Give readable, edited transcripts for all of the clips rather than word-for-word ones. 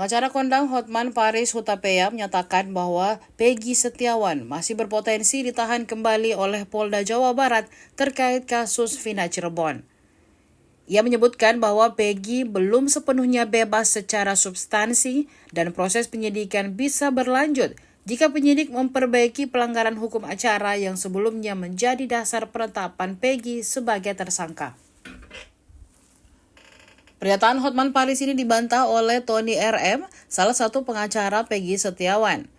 Pengacara kondang Hotman Paris Hutapea menyatakan bahwa Peggy Setiawan masih berpotensi ditahan kembali oleh Polda Jawa Barat terkait kasus Vina Cirebon. Ia menyebutkan bahwa Peggy belum sepenuhnya bebas secara substansi dan proses penyidikan bisa berlanjut jika penyidik memperbaiki pelanggaran hukum acara yang sebelumnya menjadi dasar penetapan Peggy sebagai tersangka. Pernyataan Hotman Paris ini dibantah oleh Tony RM, salah satu pengacara Peggy Setiawan.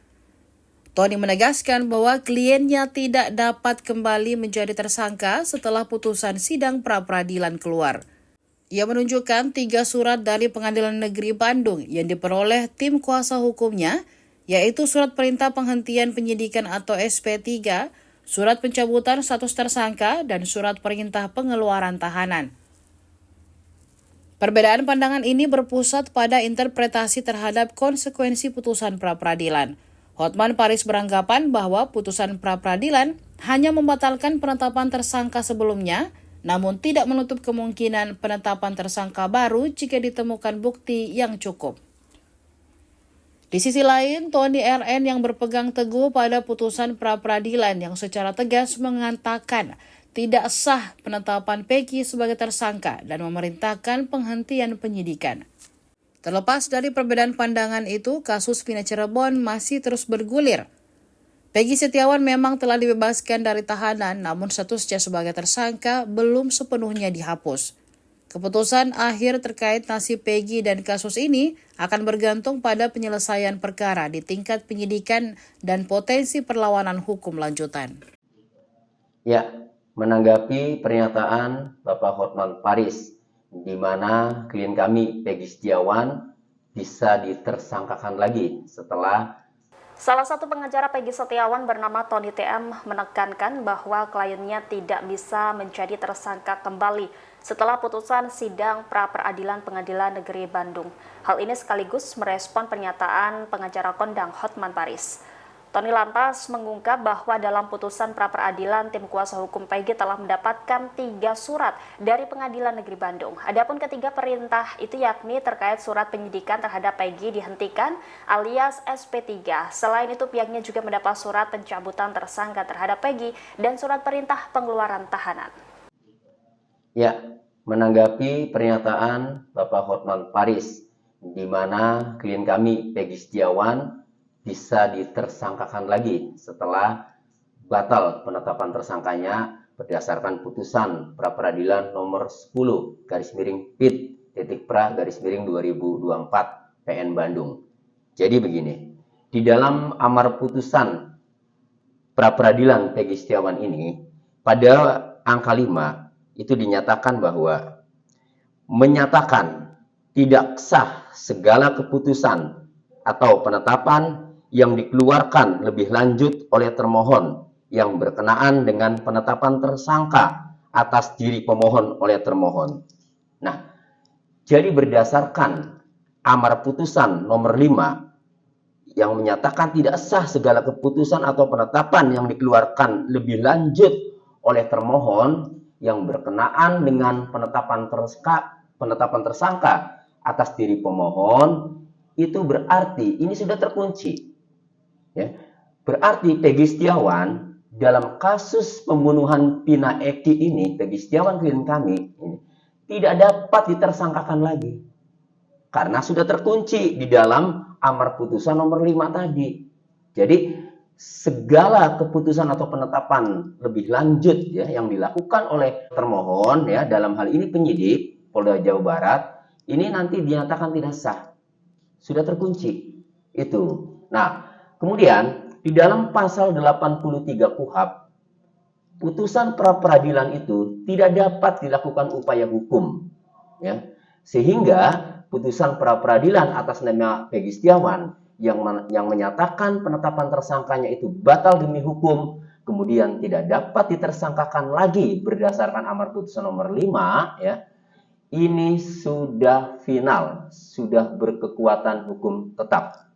Tony menegaskan bahwa kliennya tidak dapat kembali menjadi tersangka setelah putusan sidang pra-peradilan keluar. Ia menunjukkan 3 surat dari Pengadilan Negeri Bandung yang diperoleh tim kuasa hukumnya, yaitu surat perintah penghentian penyidikan atau SP3, surat pencabutan status tersangka, dan surat perintah pengeluaran tahanan. Perbedaan pandangan ini berpusat pada interpretasi terhadap konsekuensi putusan pra-peradilan. Hotman Paris beranggapan bahwa putusan pra-peradilan hanya membatalkan penetapan tersangka sebelumnya, namun tidak menutup kemungkinan penetapan tersangka baru jika ditemukan bukti yang cukup. Di sisi lain, Tony RN yang berpegang teguh pada putusan pra-peradilan yang secara tegas mengatakan tidak sah penetapan Peggy sebagai tersangka dan memerintahkan penghentian penyidikan. Terlepas dari perbedaan pandangan itu, kasus Vina Cirebon masih terus bergulir. Peggy Setiawan memang telah dibebaskan dari tahanan, namun statusnya sebagai tersangka belum sepenuhnya dihapus. Keputusan akhir terkait nasib Peggy dan kasus ini akan bergantung pada penyelesaian perkara di tingkat penyidikan dan potensi perlawanan hukum lanjutan. Ya, menanggapi pernyataan Bapak Hotman Paris, di mana klien kami Peggy Setiawan bisa ditersangkakan lagi setelah salah satu pengacara Peggy Setiawan bernama Tony TM menekankan bahwa kliennya tidak bisa menjadi tersangka kembali setelah putusan sidang pra-peradilan Pengadilan Negeri Bandung. Hal ini sekaligus merespon pernyataan pengacara kondang Hotman Paris. Tony lantas mengungkap bahwa dalam putusan pra-peradilan tim kuasa hukum Peggy telah mendapatkan 3 surat dari Pengadilan Negeri Bandung. Adapun ketiga perintah itu yakni terkait surat penyidikan terhadap Peggy dihentikan alias SP3. Selain itu pihaknya juga mendapat surat pencabutan tersangka terhadap Peggy dan surat perintah pengeluaran tahanan. Ya, menanggapi pernyataan Bapak Hotman Paris, di mana klien kami Peggy Setiawan bisa ditersangkakan lagi setelah batal penetapan tersangkanya berdasarkan putusan pra-peradilan nomor 10/PIT.PRA/2024 PN Bandung. Jadi begini, di dalam amar putusan pra-peradilan Peggy Setiawan ini, pada angka 5 itu dinyatakan bahwa menyatakan tidak sah segala keputusan atau penetapan yang dikeluarkan lebih lanjut oleh termohon yang berkenaan dengan penetapan tersangka atas diri pemohon oleh termohon. Nah, jadi berdasarkan amar putusan nomor 5 yang menyatakan tidak sah segala keputusan atau penetapan yang dikeluarkan lebih lanjut oleh termohon yang berkenaan dengan penetapan tersangka atas diri pemohon, itu berarti ini sudah terkunci. Ya, berarti Peggy Setiawan dalam kasus pembunuhan Vina Eki ini, Peggy Setiawan klien kami ini, tidak dapat ditersangkakan lagi karena sudah terkunci di dalam amar putusan nomor 5 tadi. Jadi segala keputusan atau penetapan lebih lanjut ya yang dilakukan oleh termohon ya dalam hal ini penyidik Polda Jawa Barat ini nanti dinyatakan tidak sah, sudah terkunci itu. Nah, kemudian di dalam pasal 83 KUHP, putusan pra-peradilan itu tidak dapat dilakukan upaya hukum, ya, sehingga putusan pra-peradilan atas nama Peggy Setiawan yang menyatakan penetapan tersangkanya itu batal demi hukum, kemudian tidak dapat ditersangkakan lagi berdasarkan amar putusan nomor 5, ya, ini sudah final, sudah berkekuatan hukum tetap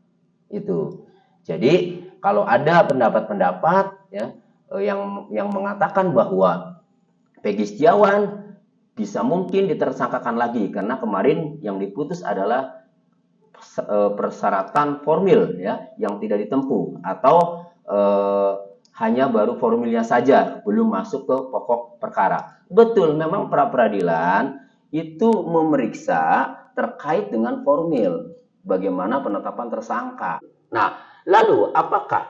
itu. Jadi kalau ada pendapat-pendapat ya yang mengatakan bahwa Peggy Setiawan bisa mungkin ditersangkakan lagi karena kemarin yang diputus adalah persyaratan formil ya yang tidak ditempuh, atau hanya baru formilnya saja, belum masuk ke pokok perkara. Betul, memang pra peradilan itu memeriksa terkait dengan formil, bagaimana penetapan tersangka. Nah, lalu apakah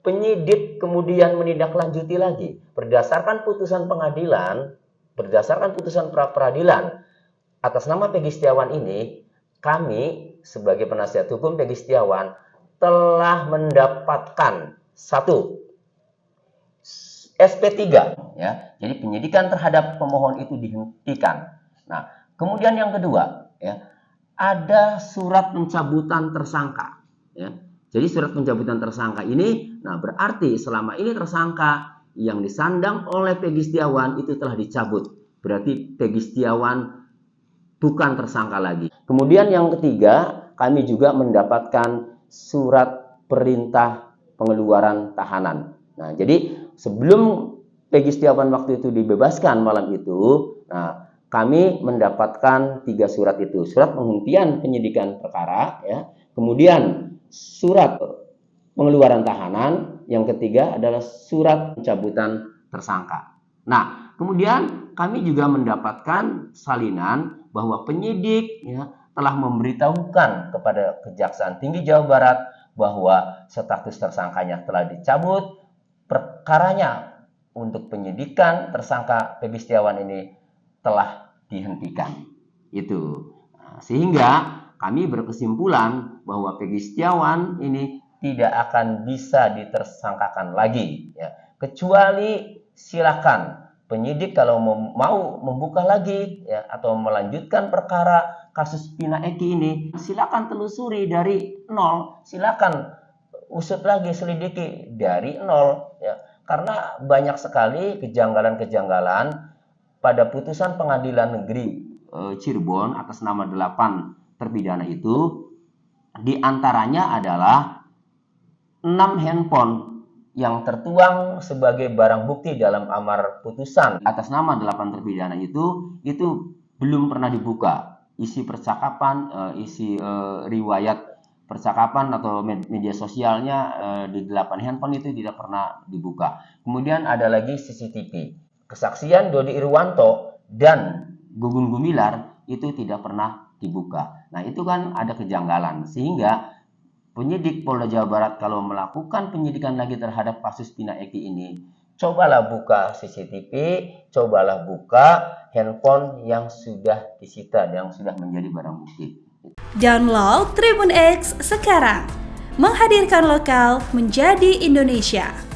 penyidik kemudian menindaklanjuti lagi berdasarkan putusan pengadilan, berdasarkan putusan pra peradilan atas nama Peggy Setiawan ini? Kami sebagai penasihat hukum Peggy Setiawan telah mendapatkan satu SP3 ya. Jadi penyidikan terhadap pemohon itu dihentikan. Nah, kemudian yang kedua ya, ada surat pencabutan tersangka ya. Jadi surat pencabutan tersangka ini, nah berarti selama ini tersangka yang disandang oleh Peggy Setiawan itu telah dicabut. Berarti Peggy Setiawan bukan tersangka lagi. Kemudian yang ketiga, kami juga mendapatkan surat perintah pengeluaran tahanan. Nah, jadi sebelum Peggy Setiawan waktu itu dibebaskan malam itu, nah kami mendapatkan 3 surat itu. Surat penghentian penyidikan perkara ya. Kemudian surat pengeluaran tahanan, yang ketiga adalah surat pencabutan tersangka. Nah, kemudian kami juga mendapatkan salinan bahwa penyidik ya, telah memberitahukan kepada Kejaksaan Tinggi Jawa Barat bahwa status tersangkanya telah dicabut, perkaranya untuk penyidikan tersangka Peggy Setiawan ini telah dihentikan. Itu. Nah, sehingga kami berkesimpulan bahwa Peggy Setiawan ini tidak akan bisa ditersangkakan lagi ya. Kecuali silakan penyidik kalau mau membuka lagi ya, atau melanjutkan perkara kasus Pina Eki ini, silakan telusuri dari nol, silakan usut lagi, selidiki dari nol ya. Karena banyak sekali kejanggalan-kejanggalan pada putusan Pengadilan Negeri Cirebon atas nama 8 terpidana itu, diantaranya adalah 6 handphone yang tertuang sebagai barang bukti dalam amar putusan atas nama 8 terpidana itu belum pernah dibuka. Isi percakapan, riwayat percakapan atau media sosialnya di 8 handphone itu tidak pernah dibuka. Kemudian ada lagi CCTV. Kesaksian Dodi Irwanto dan Gugun Gumilar itu tidak pernah dibuka. Nah, itu kan ada kejanggalan, sehingga penyidik Polda Jawa Barat kalau melakukan penyidikan lagi terhadap kasus Pina Eki ini, cobalah buka CCTV, cobalah buka handphone yang sudah disita, yang sudah menjadi barang bukti. Download Tribun X sekarang, menghadirkan lokal menjadi Indonesia.